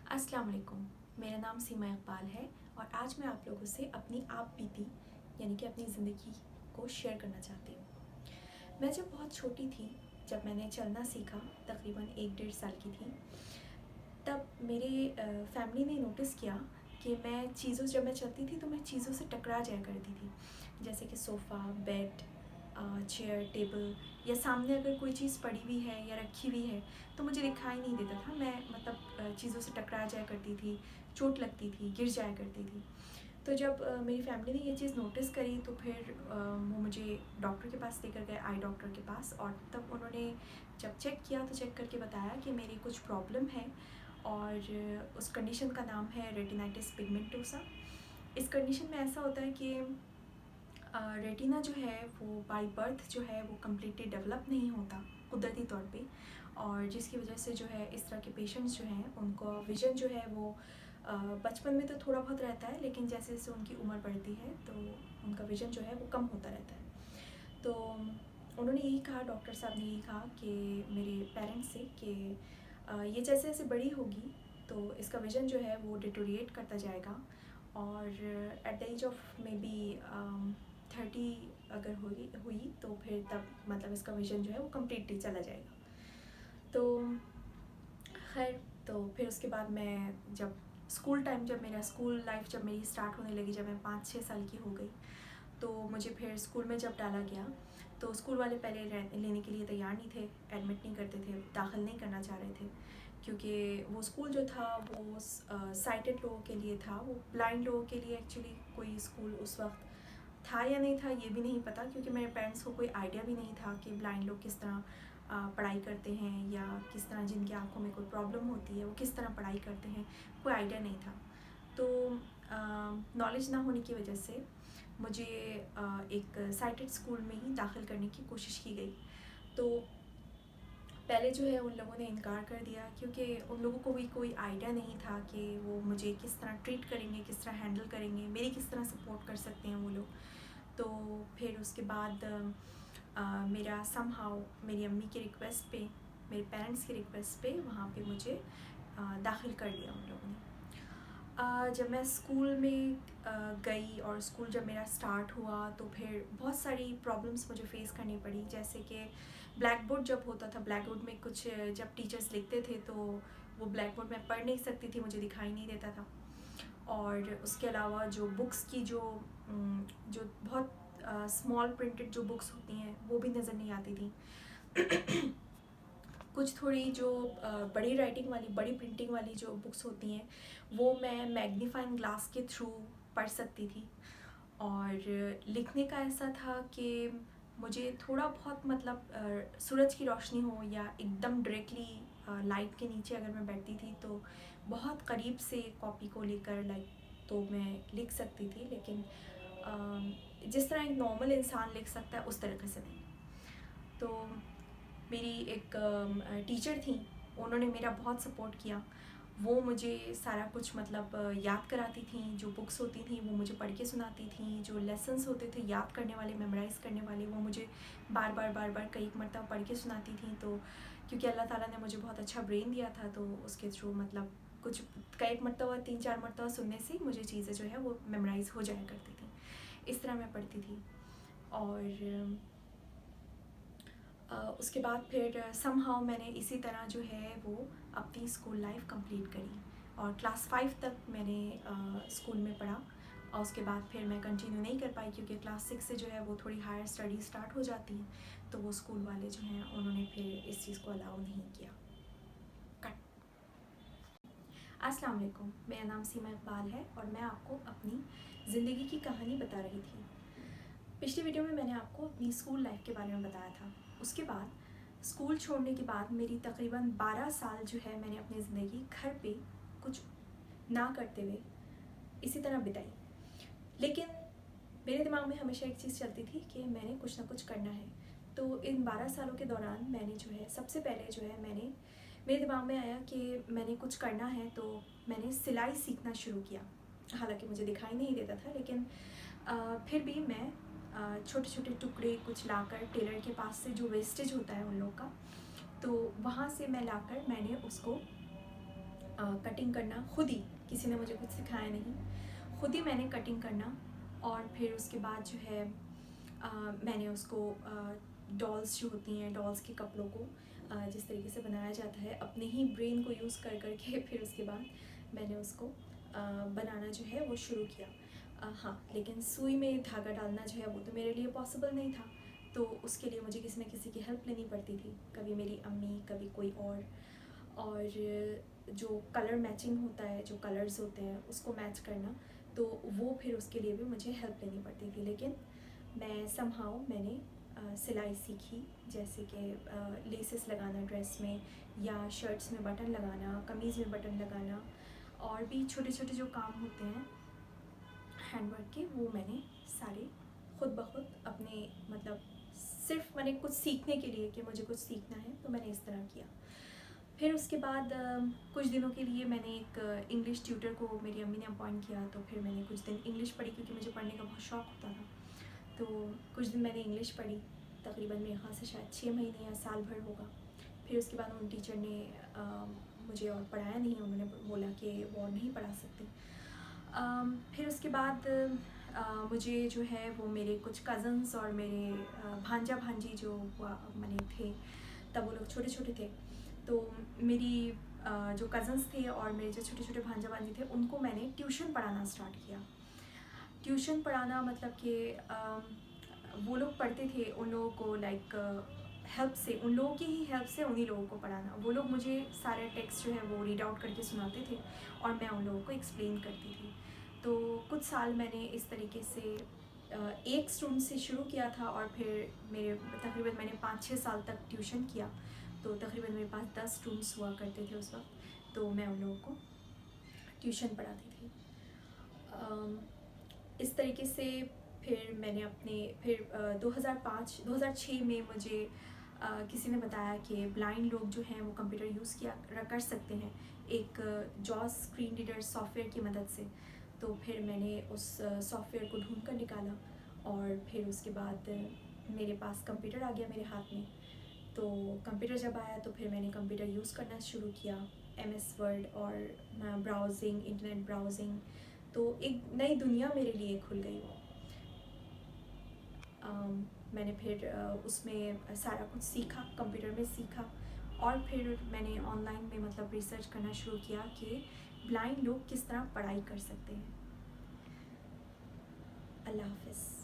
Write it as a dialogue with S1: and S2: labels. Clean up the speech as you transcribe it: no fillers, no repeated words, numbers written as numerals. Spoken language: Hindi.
S1: अस्सलाम वालेकुम। मेरा नाम सीमा इकबाल है और आज मैं आप लोगों से अपनी आप बीती यानी कि अपनी ज़िंदगी को शेयर करना चाहती हूँ। मैं जब बहुत छोटी थी, जब मैंने चलना सीखा, तकरीबन 1-1.5 साल की थी, तब मेरे फैमिली ने नोटिस किया कि जब मैं चलती थी तो मैं चीज़ों से टकरा जाया करती थी। जैसे कि सोफ़ा, बेड, चेयर, टेबल या सामने अगर कोई चीज़ पड़ी हुई है या रखी हुई है तो मुझे दिखाई नहीं देता था। मैं चीज़ों से टकरा जाया करती थी, चोट लगती थी, गिर जाया करती थी। तो जब मेरी फैमिली ने ये चीज़ नोटिस करी तो फिर वो मुझे डॉक्टर के पास लेकर गए, आई डॉक्टर के पास। और तब उन्होंने जब चेक किया तो चेक करके बताया कि मेरी कुछ प्रॉब्लम है और उस कंडीशन का नाम है रेटिनाइटिस पिगमेंटोसा। इस कंडीशन में ऐसा होता है कि रेटिना जो है वो बाय बर्थ जो है वो कम्प्लीटली डेवलप नहीं होता कुदरती तौर पे, और जिसकी वजह से जो है इस तरह के पेशेंट्स जो हैं उनको विज़न जो है वो बचपन में तो थोड़ा बहुत रहता है, लेकिन जैसे जैसे उनकी उम्र बढ़ती है तो उनका विज़न जो है वो कम होता रहता है। तो उन्होंने यही कहा, डॉक्टर साहब ने यही कहा कि मेरे पेरेंट्स से कि ये जैसे जैसे बड़ी होगी तो इसका विज़न जो है वो डिटोरिएट करता जाएगा और at the age of maybe 30 अगर हुई तो फिर तब इसका विज़न जो है वो कम्प्लीटली चला जाएगा। तो खैर, तो फिर उसके बाद मैं जब मेरा स्कूल लाइफ जब मेरी स्टार्ट होने लगी, जब मैं 5-6 साल की हो गई, तो मुझे फिर स्कूल में जब डाला गया तो स्कूल वाले पहले लेने के लिए तैयार नहीं थे, एडमिट नहीं करते थे, दाखिल नहीं करना चाह रहे थे, क्योंकि वो स्कूल जो था वो साइटेड लोगों के लिए था, वो ब्लाइंड लोगों के लिए एक्चुअली कोई स्कूल उस वक्त था या नहीं था ये भी नहीं पता, क्योंकि मेरे पेरेंट्स को कोई आइडिया भी नहीं था कि ब्लाइंड लोग किस तरह पढ़ाई करते हैं या किस तरह जिनकी आंखों में कोई प्रॉब्लम होती है वो किस तरह पढ़ाई करते हैं, कोई आइडिया नहीं था। तो नॉलेज ना होने की वजह से मुझे एक साइटेड स्कूल में ही दाखिल करने की कोशिश की गई। तो पहले जो है उन लोगों ने इनकार कर दिया, क्योंकि उन लोगों को भी कोई आइडिया नहीं था कि वो मुझे किस तरह ट्रीट करेंगे, किस तरह हैंडल करेंगे, मेरी किस तरह सपोर्ट कर सकते हैं वो लोग। तो फिर उसके बाद मेरा समहाउ मेरी अम्मी की रिक्वेस्ट पे, मेरे पेरेंट्स की रिक्वेस्ट पे वहाँ पे मुझे दाखिल कर लिया उन लोगों ने। जब मैं स्कूल में गई और स्कूल जब मेरा स्टार्ट हुआ तो फिर बहुत सारी प्रॉब्लम्स मुझे फ़ेस करनी पड़ी। जैसे कि ब्लैक बोर्ड जब होता था, ब्लैक बोर्ड में कुछ जब टीचर्स लिखते थे तो वो ब्लैक बोर्ड में पढ़ नहीं सकती थी, मुझे दिखाई नहीं देता था। और उसके अलावा जो बुक्स की जो बहुत स्मॉल प्रिंटेड जो बुक्स होती हैं वो भी नज़र नहीं आती थी। कुछ थोड़ी जो बड़ी राइटिंग वाली, बड़ी प्रिंटिंग वाली जो बुक्स होती हैं वो मैं मैग्नीफाइंग ग्लास के थ्रू पढ़ सकती थी। और लिखने का ऐसा था कि मुझे थोड़ा बहुत सूरज की रोशनी हो या एकदम डायरेक्टली लाइट के नीचे अगर मैं बैठती थी तो बहुत करीब से कॉपी को लेकर तो मैं लिख सकती थी, लेकिन जिस तरह एक नॉर्मल इंसान लिख सकता है उस तरीके से नहीं। तो मेरी एक टीचर थी, उन्होंने मेरा बहुत सपोर्ट किया। वो मुझे सारा कुछ याद कराती थी, जो बुक्स होती थी वो मुझे पढ़ के सुनाती थी, जो लेसन्स होते थे याद करने वाले, मेमोराइज़ करने वाले, वो मुझे बार बार कई मरतबा पढ़ के सुनाती थी। तो क्योंकि अल्लाह ताला ने मुझे बहुत अच्छा ब्रेन दिया था तो उसके थ्रू कुछ कई मरतबा 3-4 मरतबा सुनने से मुझे चीज़ें जो है वो मेमोराइज़ हो जाया करती थी। इस तरह मैं पढ़ती थी। और उसके बाद फिर समहाउ मैंने इसी तरह जो है वो अपनी स्कूल लाइफ कंप्लीट करी और क्लास 5 तक मैंने स्कूल में पढ़ा। और उसके बाद फिर मैं कंटिन्यू नहीं कर पाई, क्योंकि क्लास 6 से जो है वो थोड़ी हायर स्टडी स्टार्ट हो जाती है, तो वो स्कूल वाले जो हैं उन्होंने फिर इस चीज़ को अलाउ नहीं किया। कट। अस्सलाम वालेकुम, मेरा नाम सीमा इकबाल है और मैं आपको अपनी ज़िंदगी की कहानी बता रही थी। पिछली वीडियो में मैंने आपको अपनी स्कूल लाइफ के बारे में बताया था। उसके बाद स्कूल छोड़ने के बाद मेरी तकरीबन 12 साल जो है मैंने अपनी ज़िंदगी घर पे कुछ ना करते हुए इसी तरह बिताई। लेकिन मेरे दिमाग में हमेशा एक चीज़ चलती थी कि मैंने कुछ ना कुछ करना है। तो इन 12 सालों के दौरान मैंने जो है सबसे पहले जो है मेरे दिमाग में आया कि मैंने कुछ करना है, तो मैंने सिलाई सीखना शुरू किया। हालांकि मुझे दिखाई नहीं देता था, लेकिन फिर भी मैं छोटे छोटे टुकड़े कुछ लाकर टेलर के पास से, जो वेस्टेज होता है उन लोग का, तो वहाँ से मैं लाकर मैंने उसको कटिंग करना खुद ही, किसी ने मुझे कुछ सिखाया नहीं, खुद ही मैंने कटिंग करना। और फिर उसके बाद जो है मैंने उसको डॉल्स जो होती हैं, डॉल्स के कपड़ों को जिस तरीके से बनाया जाता है अपने ही ब्रेन को यूज़ कर कर के फिर उसके बाद मैंने उसको बनाना जो है वो शुरू किया। हाँ, लेकिन सुई में धागा डालना जो है वो तो मेरे लिए पॉसिबल नहीं था, तो उसके लिए मुझे किसी न किसी की हेल्प लेनी पड़ती थी, कभी मेरी अम्मी, कभी कोई और जो कलर मैचिंग होता है, जो कलर्स होते हैं उसको मैच करना, तो वो फिर उसके लिए भी मुझे हेल्प लेनी पड़ती थी। लेकिन मैं समहाउ मैंने सिलाई सीखी, जैसे कि लेसेस लगाना ड्रेस में, या शर्ट्स में बटन लगाना, कमीज़ में बटन लगाना, और भी छोटे छोटे जो काम होते हैं हैंडवर्क के, वो मैंने सारे खुद ब खुद अपने, मतलब सिर्फ मैंने कुछ सीखने के लिए कि मुझे कुछ सीखना है तो मैंने इस तरह किया। फिर उसके बाद कुछ दिनों के लिए मैंने एक इंग्लिश ट्यूटर को मेरी अम्मी ने अपॉइंट किया, तो फिर मैंने कुछ दिन इंग्लिश पढ़ी, क्योंकि मुझे पढ़ने का बहुत शौक़ होता था। तो कुछ दिन मैंने इंग्लिश पढ़ी, तकरीबन मेरे ख़्याल से शायद 6 महीने या साल भर होगा। फिर उसके बाद उन टीचर ने मुझे और पढ़ाया नहीं, उन्होंने बोला कि वो और नहीं पढ़ा सकते। फिर उसके बाद मुझे जो है वो मेरे कुछ कज़न्स और मेरे भांजा भांजी जो हुआ मैंने थे, तब वो लोग छोटे छोटे थे, तो मेरी जो कज़न्स थे और मेरे जो छोटे छोटे भांजा भांजी थे, उनको मैंने ट्यूशन पढ़ाना स्टार्ट किया। ट्यूशन पढ़ाना मतलब कि वो लोग पढ़ते थे, उन लोगों को लाइक हेल्प से, उन लोगों की ही हेल्प से उन्हीं लोगों को पढ़ाना। वो लोग मुझे सारे टेक्स्ट जो है वो रीड आउट करके सुनाते थे और मैं उन लोगों को एक्सप्लेन करती थी। तो कुछ साल मैंने इस तरीके से एक स्टूडेंट से शुरू किया था, और फिर मेरे तकरीबन मैंने 5-6 साल तक ट्यूशन किया, तो तकरीबन मेरे पास 10 स्टूडेंट्स हुआ करते थे उस वक्त, तो मैं उन लोगों को ट्यूशन पढ़ाती थी। इस तरीके से फिर मैंने अपने 2006 में मुझे किसी ने बताया कि ब्लाइंड लोग जो हैं वो कंप्यूटर यूज़ कर सकते हैं एक जॉस स्क्रीन रीडर सॉफ्टवेयर की मदद से। तो फिर मैंने उस सॉफ्टवेयर को ढूंढ कर निकाला, और फिर उसके बाद मेरे पास कंप्यूटर आ गया मेरे हाथ में। तो कंप्यूटर जब आया तो फिर मैंने कंप्यूटर यूज़ करना शुरू किया, MS वर्ड और ब्राउजिंग, इंटरनेट ब्राउजिंग, तो एक नई दुनिया मेरे लिए खुल गई वो। मैंने फिर उसमें सारा कुछ सीखा, कंप्यूटर में सीखा, और फिर मैंने ऑनलाइन में मतलब रिसर्च करना शुरू किया कि ब्लाइंड लोग किस तरह पढ़ाई कर सकते हैं। अल्लाह हाफ़िज़।